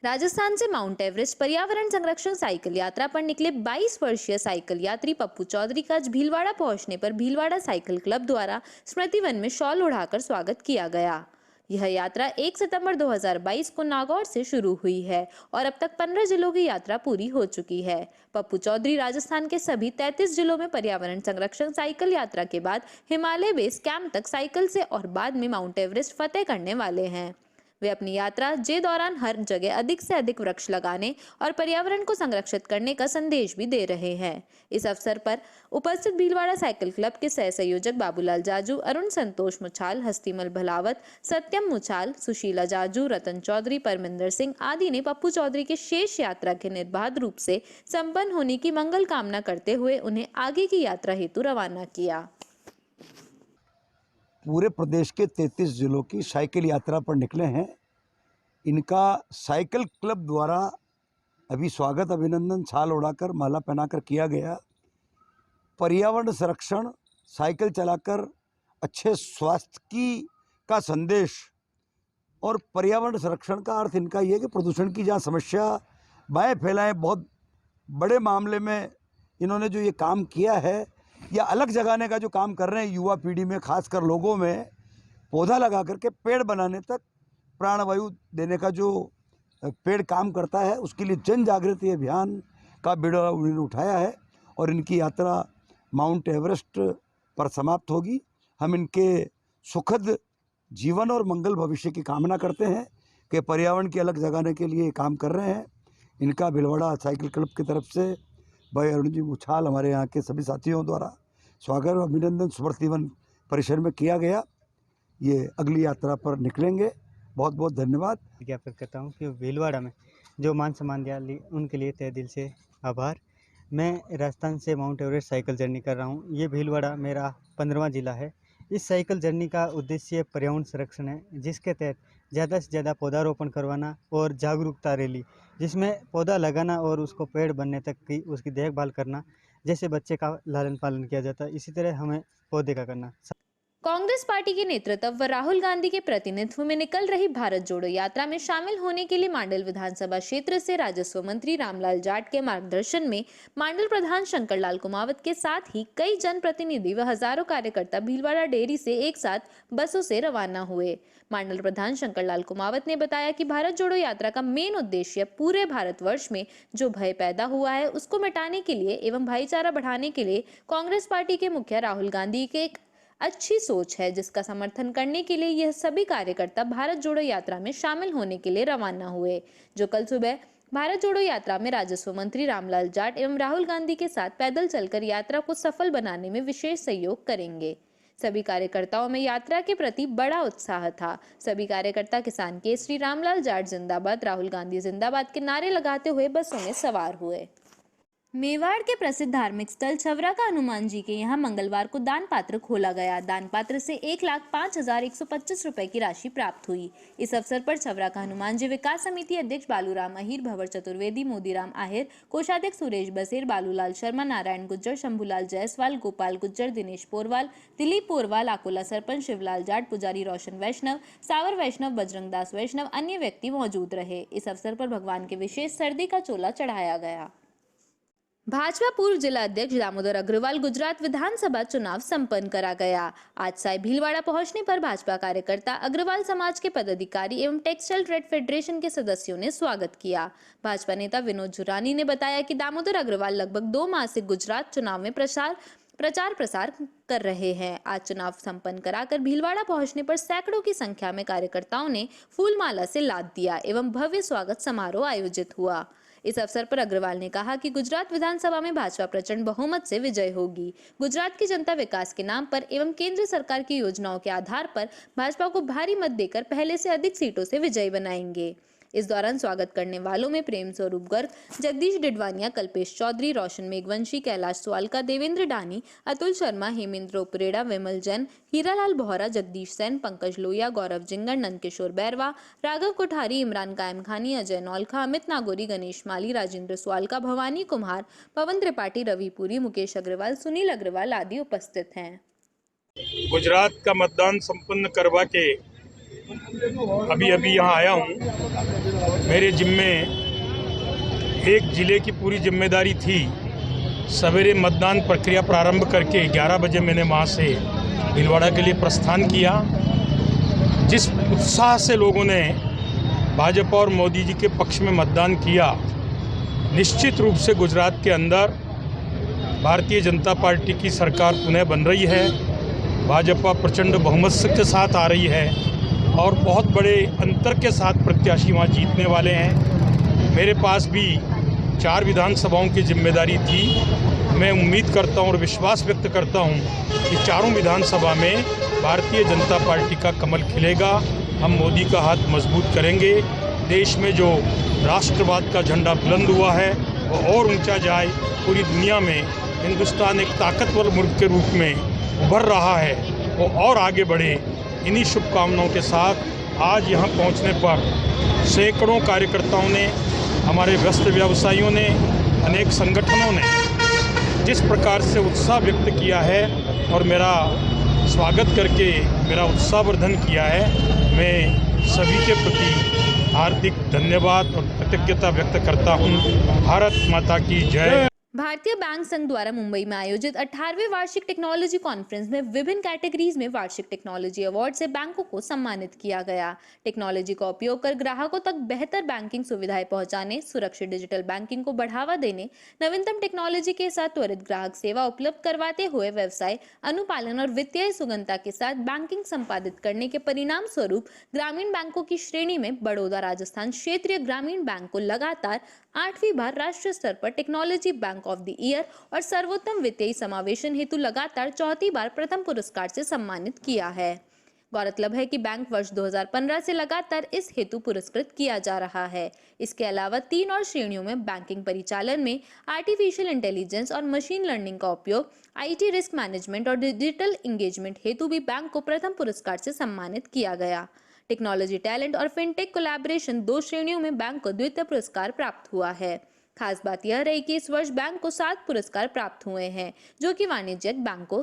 राजस्थान से mount Everest पर्यावरण संरक्षण साइकिल यात्रा पर निकले 22 वर्षीय साइकिल यात्री पप्पू चौधरी का आज भीलवाड़ा पहुंचने पर भीलवाड़ा साइकिल क्लब द्वारा स्मृति वन में शॉल उड़ाकर स्वागत किया गया। यह यात्रा 1 सितंबर 2022 को नागौर से शुरू हुई है और अब तक 15 जिलों की यात्रा पूरी हो चुकी है। पप्पू चौधरी राजस्थान के सभी 33 जिलों में पर्यावरण संरक्षण साइकिल यात्रा के बाद हिमालय बेस कैंप तक साइकिल से और बाद में माउंट एवरेस्ट फतेह करने वाले हैं। वे अपनी यात्रा के दौरान हर जगह अधिक से अधिक वृक्ष लगाने और पर्यावरण को संरक्षित करने का संदेश भी दे रहे हैं। इस अवसर पर उपस्थित भीलवाड़ा साइकिल क्लब के सह संयोजक बाबूलाल जाजू, अरुण संतोष मुछाल, हस्तीमल भलावत, सत्यम मुछाल, सुशीला जाजू, रतन चौधरी, परमिंदर सिंह आदि ने पप्पू चौधरी के शेष यात्रा के निर्बाध रूप से संपन्न होने की मंगल कामना करते हुए उन्हें आगे की यात्रा हेतु रवाना किया। पूरे प्रदेश के 33 जिलों की साइकिल यात्रा पर निकले हैं। इनका साइकिल क्लब द्वारा अभी स्वागत अभिनंदन शाल उड़ाकर माला पहनाकर किया गया। पर्यावरण संरक्षण, साइकिल चलाकर अच्छे स्वास्थ्य की का संदेश और पर्यावरण संरक्षण का अर्थ इनका ये है कि प्रदूषण की जहाँ समस्याएं फैलाएं, बहुत बड़े मामले में इन्होंने जो ये काम किया है या अलग जगाने का जो काम कर रहे हैं युवा पीढ़ी में, खासकर लोगों में, पौधा लगा करके पेड़ बनाने तक प्राणवायु देने का जो पेड़ काम करता है, उसके लिए जन जागृति अभियान का बीड़ा उन्होंने उठाया है और इनकी यात्रा माउंट एवरेस्ट पर समाप्त होगी। हम इनके सुखद जीवन और मंगल भविष्य की कामना करते हैं कि पर्यावरण की अलग जगाने के लिए काम कर रहे हैं। इनका भीलवाड़ा साइकिल क्लब की तरफ से भाई अरुण जी मुछाल, हमारे यहाँ के सभी साथियों द्वारा स्वागत और अभिनंदन स्मृति वन परिसर में किया गया। ये अगली यात्रा पर निकलेंगे। बहुत बहुत धन्यवाद ज्ञापन करता हूँ कि भीलवाड़ा में जो मान सम्मान दिया उनके लिए तहे दिल से आभार। मैं राजस्थान से माउंट एवरेस्ट साइकिल जर्नी कर रहा हूँ। ये भीलवाड़ा मेरा 15वां जिला है। इस साइकिल जर्नी का उद्देश्य पर्यावरण संरक्षण है, जिसके तहत ज़्यादा से ज़्यादा पौधारोपण करवाना और जागरूकता रैली, जिसमें पौधा लगाना और उसको पेड़ बनने तक की उसकी देखभाल करना। जैसे बच्चे का लालन पालन किया जाता है, इसी तरह हमें पौधे का करना। कांग्रेस पार्टी के नेतृत्व व राहुल गांधी के प्रतिनिधित्व में निकल रही भारत जोड़ो यात्रा में शामिल होने के लिए मांडल विधानसभा क्षेत्र से राजस्व मंत्री रामलाल जाट के मार्गदर्शन में मांडल प्रधान शंकरलाल कुमावत के साथ ही कई जनप्रतिनिधि व हजारों कार्यकर्ता भीलवाड़ा डेयरी से एक साथ बसों से रवाना हुए। मांडल प्रधान शंकरलाल कुमावत ने बताया कि भारत जोड़ो यात्रा का मेन उद्देश्य पूरे भारतवर्ष में जो भय पैदा हुआ है उसको मिटाने के लिए एवं भाईचारा बढ़ाने के लिए कांग्रेस पार्टी के मुखिया राहुल गांधी के एक अच्छी सोच है, जिसका समर्थन करने के लिए यह सभी कार्यकर्ता भारत जोड़ो यात्रा में शामिल होने के लिए रवाना हुए, जो कल सुबह भारत जोड़ो यात्रा में राजस्व मंत्री रामलाल जाट एवं राहुल गांधी के साथ पैदल चलकर यात्रा को सफल बनाने में विशेष सहयोग करेंगे। सभी कार्यकर्ताओं में यात्रा के प्रति बड़ा उत्साह था। सभी कार्यकर्ता किसान केसरी, रामलाल जाट जिंदाबाद, राहुल गांधी जिंदाबाद के नारे लगाते हुए बसों में सवार हुए। मेवाड़ के प्रसिद्ध धार्मिक स्थल छवरा का हनुमान जी के यहाँ मंगलवार को दान पात्र खोला गया। दान पात्र से 1,05,125 रुपए की राशि प्राप्त हुई। इस अवसर पर छवरा का हनुमान जी विकास समिति अध्यक्ष बालूराम अहिर, भंवर चतुर्वेदी, मोदीराम आहिर, कोषाध्यक्ष सुरेश बसेर, बालूलाल शर्मा, नारायण गुज्जर, शंभूलाल जायसवाल, गोपाल गुज्जर, दिनेश पोरवाल, दिलीप पोरवाल, अकोला सरपंच शिवलाल जाट, पुजारी रोशन वैष्णव, सावर वैष्णव, बजरंग दास वैष्णव, अन्य व्यक्ति मौजूद रहे। इस अवसर पर भगवान के विशेष सर्दी का चोला चढ़ाया गया। भाजपा पूर्व जिला अध्यक्ष दामोदर अग्रवाल गुजरात विधानसभा चुनाव संपन्न करा गया। आज साय भीलवाड़ा पहुंचने पर भाजपा कार्यकर्ता, अग्रवाल समाज के पदाधिकारी एवं टेक्सटाइल ट्रेड फेडरेशन के सदस्यों ने स्वागत किया। भाजपा नेता विनोद झुरानी ने बताया कि दामोदर अग्रवाल लगभग 2 माह से गुजरात चुनाव में प्रचार प्रसार कर रहे हैं। आज चुनाव संपन्न कराकर भीलवाड़ा पहुंचने पर सैकड़ों की संख्या में कार्यकर्ताओं ने फूलमाला से लाद दिया एवं भव्य स्वागत समारोह आयोजित हुआ। इस अवसर पर अग्रवाल ने कहा कि गुजरात विधानसभा में भाजपा प्रचंड बहुमत से विजय होगी। गुजरात की जनता विकास के नाम पर एवं केंद्र सरकार की योजनाओं के आधार पर भाजपा को भारी मत देकर पहले से अधिक सीटों से विजयी बनाएंगे। इस दौरान स्वागत करने वालों में प्रेम स्वरूप गर्ग, जगदीश डिडवानिया, कल्पेश चौधरी, रोशन मेघवंशी, कैलाश स्वालका, देवेंद्र डानी, अतुल शर्मा, हेमेंद्र उपरेड़ा, विमल जैन, हीरालाल बोहरा, जगदीश सेन, पंकज लोहिया, गौरव जिंगर, नंदकिशोर बैरवा, राघव कोठारी, इमरान कायम खानी, अजय नौलखा, अमित नागोरी, गणेश माली, राजेंद्र स्वालका, भवानी कुमार, पवन त्रिपाठी, रविपुरी, मुकेश अग्रवाल, सुनील अग्रवाल आदि उपस्थित हैं। गुजरात का मतदान संपन्न करवा के अभी अभी यहाँ आया हूँ। मेरे जिम्मे एक ज़िले की पूरी जिम्मेदारी थी। सवेरे मतदान प्रक्रिया प्रारंभ करके 11 बजे मैंने वहाँ से भीलवाड़ा के लिए प्रस्थान किया। जिस उत्साह से लोगों ने भाजपा और मोदी जी के पक्ष में मतदान किया, निश्चित रूप से गुजरात के अंदर भारतीय जनता पार्टी की सरकार पुनः बन रही है। भाजपा प्रचंड बहुमत के साथ आ रही है और बहुत बड़े अंतर के साथ प्रत्याशी वहाँ जीतने वाले हैं। मेरे पास भी 4 विधानसभाओं की जिम्मेदारी थी। मैं उम्मीद करता हूँ और विश्वास व्यक्त करता हूँ कि चारों विधानसभा में भारतीय जनता पार्टी का कमल खिलेगा। हम मोदी का हाथ मजबूत करेंगे। देश में जो राष्ट्रवाद का झंडा बुलंद हुआ है वो और ऊंचा जाए। पूरी दुनिया में हिंदुस्तान एक ताकतवर मुल्क के रूप में उभर रहा है, वो और आगे बढ़े। इन्हीं शुभकामनाओं के साथ आज यहाँ पहुँचने पर सैकड़ों कार्यकर्ताओं ने, हमारे व्यस्त व्यवसायियों ने, अनेक संगठनों ने जिस प्रकार से उत्साह व्यक्त किया है और मेरा स्वागत करके मेरा उत्साहवर्धन किया है, मैं सभी के प्रति हार्दिक धन्यवाद और कृतज्ञता व्यक्त करता हूँ। भारत माता की जय। भारतीय बैंक संघ द्वारा मुंबई में आयोजित 18वें वार्षिक टेक्नोलॉजी कॉन्फ्रेंस में विभिन्न कैटेगरीज में वार्षिक टेक्नोलॉजी अवार्ड से बैंकों को सम्मानित किया गया। टेक्नोलॉजी का उपयोग कर ग्राहकों तक बेहतर बैंकिंग सुविधाएं पहुंचाने, सुरक्षित डिजिटल बैंकिंग को बढ़ावा देने, नवीनतम टेक्नोलॉजी के साथ त्वरित ग्राहक सेवा उपलब्ध करवाते हुए व्यवसाय अनुपालन और वित्तीय सुगमता के साथ बैंकिंग संपादित करने के परिणाम स्वरूप ग्रामीण बैंकों की श्रेणी में बड़ौदा राजस्थान क्षेत्रीय ग्रामीण बैंक को लगातार 8वीं बार राष्ट्रीय स्तर पर technology bank of the year और सर्वोत्तम वित्तीय समावेशन हेतु लगातार 4थी बार प्रथम पुरस्कार से सम्मानित किया है। गौरतलब है कि बैंक वर्ष 2015 से लगातार इस हेतु पुरस्कृत किया जा रहा है। इसके अलावा 3 और श्रेणियों में बैंकिंग परिचालन में आर्टिफिशियल इंटेलिजेंस और मशीन लर्निंग का उपयोग, IT रिस्क मैनेजमेंट और डिजिटल इंगेजमेंट हेतु भी बैंक को प्रथम पुरस्कार से सम्मानित किया गया। टेक्नोलॉजी टैलेंट और फिनटेक कोलैबोरेशन 2 श्रेणियों में बैंक को द्वितीय पुरस्कार प्राप्त हुआ है। खास बात यह रही कि इस वर्ष बैंक को 7 पुरस्कार प्राप्त हुए हैं, जो कि वाणिज्यिक बैंकों,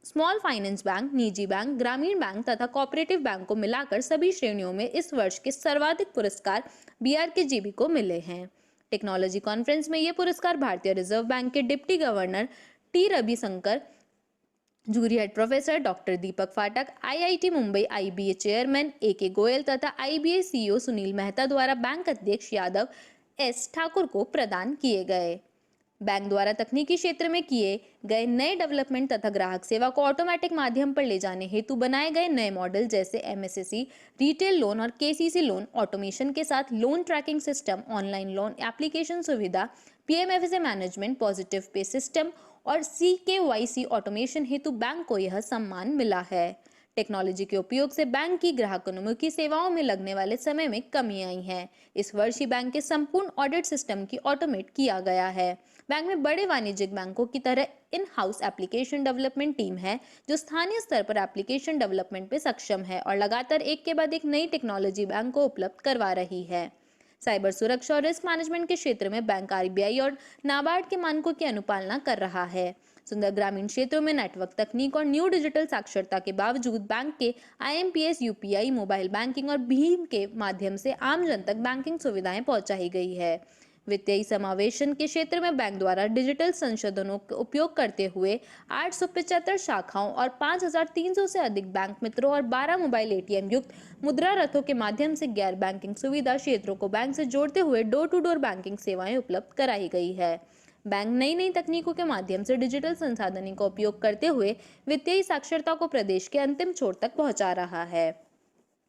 स्मॉल फाइनेंस बैंक, निजी बैंक, ग्रामीण बैंक तथा कोऑपरेटिव बैंक को मिलाकर सभी श्रेणियों में इस वर्ष के सर्वाधिक पुरस्कार BRKGB को मिले हैं। टेक्नोलॉजी कॉन्फ्रेंस में ये पुरस्कार भारतीय रिजर्व बैंक के deputy governor T Ravishankar, jury head professor doctor Deepak Phatak, IIT Mumbai IBA chairman AK Goyal तथा IBA CEO सुनील मेहता द्वारा बैंक अध्यक्ष यादव S ठाकुर को प्रदान किए गए। बैंक द्वारा तकनीकी क्षेत्र में किए गए नए डेवलपमेंट तथा ग्राहक सेवा को ऑटोमेटिक माध्यम पर ले जाने हेतु बनाए गए नए मॉडल जैसे MSSE, रिटेल लोन और KCC लोन ऑटोमेशन के साथ loan tracking system, online loan application सुविधा, PMFSA management, positive pay system और CKYC ऑटोमेशन हेतु बैंक को यह सम्मान मिला है। टेक्नोलॉजी के उपयोग से बैंक की ग्राहकोन्मुखी सेवाओं में लगने वाले समय में कमी आई है। इस वर्ष ही बैंक के संपूर्ण ऑडिट सिस्टम की ऑटोमेट किया गया है। बैंक में बड़े वाणिज्यिक बैंकों की तरह in house application development team है, जो स्थानीय स्तर पर एप्लीकेशन डेवलपमेंट पे सक्षम है और लगातार एक के बाद एक नई टेक्नोलॉजी बैंक को उपलब्ध करवा रही है। साइबर सुरक्षा और रिस्क मैनेजमेंट के क्षेत्र में बैंक RBI और नाबार्ड के मानकों की अनुपालना कर रहा है। सुंदर ग्रामीण क्षेत्रों में नेटवर्क तकनीक और न्यू डिजिटल साक्षरता के बावजूद बैंक के IMPS, UPI, मोबाइल बैंकिंग और भीम के माध्यम से आम जन तक बैंकिंग सुविधाएं पहुंचाई गई है। वित्तीय समावेशन के क्षेत्र में बैंक द्वारा डिजिटल संशोधनों का उपयोग करते हुए 875 शाखाओं और 5300 से अधिक बैंक मित्रों और 12 मोबाइल ATM युक्त मुद्रा रथों के माध्यम से गैर बैंकिंग सुविधा क्षेत्रों को बैंक से जोड़ते हुए डोर टू डोर बैंकिंग सेवाएं उपलब्ध कराई गई है। बैंक नई तकनीकों के माध्यम से डिजिटल संसाधनों का उपयोग करते हुए वित्तीय साक्षरता को प्रदेश के अंतिम छोर तक पहुंचा रहा है।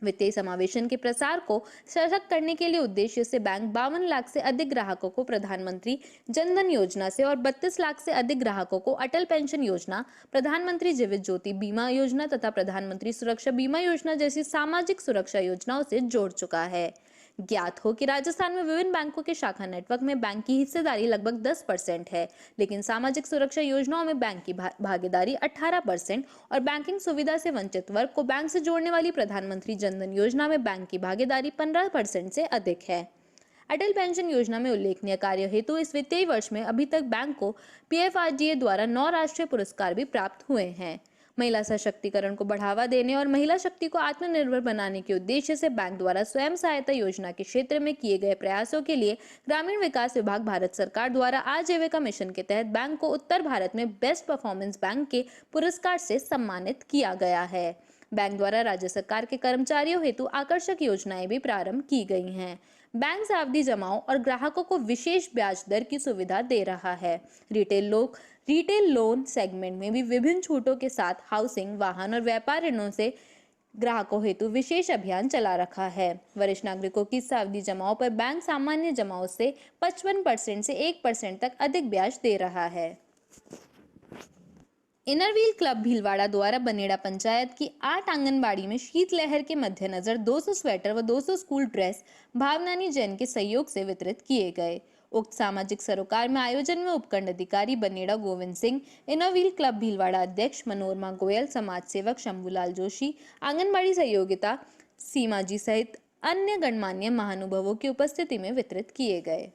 वित्तीय समावेशन के प्रसार को सशक्त करने के लिए उद्देश्य से बैंक 52 लाख से अधिक ग्राहकों को प्रधानमंत्री जन धन योजना से और 32 लाख से अधिक ग्राहकों को अटल पेंशन योजना, प्रधानमंत्री जीवित ज्योति बीमा योजना तथा प्रधानमंत्री सुरक्षा बीमा योजना जैसी सामाजिक सुरक्षा योजनाओं से जोड़ चुका है। ज्ञात हो कि राजस्थान में विभिन्न बैंकों के शाखा नेटवर्क में बैंक की हिस्सेदारी लगभग 10% है, लेकिन सामाजिक सुरक्षा योजनाओं में बैंक की भागीदारी 18% और बैंकिंग सुविधा से वंचित वर्ग को बैंक से जोड़ने वाली प्रधानमंत्री जन धन योजना में बैंक की भागीदारी 15% से अधिक है। अटल पेंशन योजना में उल्लेखनीय कार्य हेतु इस वित्तीय वर्ष में अभी तक बैंक को PFRDA द्वारा 9 राष्ट्रीय पुरस्कार भी प्राप्त हुए हैं। महिला सशक्तिकरण को बढ़ावा देने और महिला शक्ति को आत्मनिर्भर बनाने के उद्देश्य से बैंक द्वारा स्वयं सहायता योजना के क्षेत्र में किए गए प्रयासों के लिए ग्रामीण विकास विभाग भारत सरकार द्वारा आजीविका मिशन के तहत बैंक को उत्तर भारत में बेस्ट परफॉर्मेंस बैंक के पुरस्कार से सम्मानित किया गया है। बैंक द्वारा राज्य सरकार के कर्मचारियों हेतु आकर्षक योजनाएं भी प्रारंभ की गई हैं। बैंक सावधि जमाओं और ग्राहकों को विशेष ब्याज दर की सुविधा दे रहा है। रिटेल लोन सेगमेंट में भी विभिन्न छूटों के साथ हाउसिंग, वाहन और व्यापार ऋणों से ग्राहकों हेतु विशेष अभियान चला रखा है। वरिष्ठ नागरिकों की सावधि जमाओं पर बैंक सामान्य जमाओं से 55% से 1% तक अधिक ब्याज दे रहा है। इनर व्हील क्लब भीलवाड़ा द्वारा बनेड़ा पंचायत की 8 आंगनबाड़ी में शीतलहर के मद्देनजर 200 स्वेटर व 200 स्कूल ड्रेस भावनानी जैन के सहयोग से वितरित किए गए। उक्त सामाजिक सरोकार में आयोजन में उपखंड अधिकारी Banera Govind Singh, inner wheel club Bhilwara अध्यक्ष मनोरमा गोयल, समाज सेवक शंभूलाल जोशी, आंगनबाड़ी सहयोगिता सीमा जी सहित अन्य गणमान्य महानुभावों की उपस्थिति में वितरित किए गए।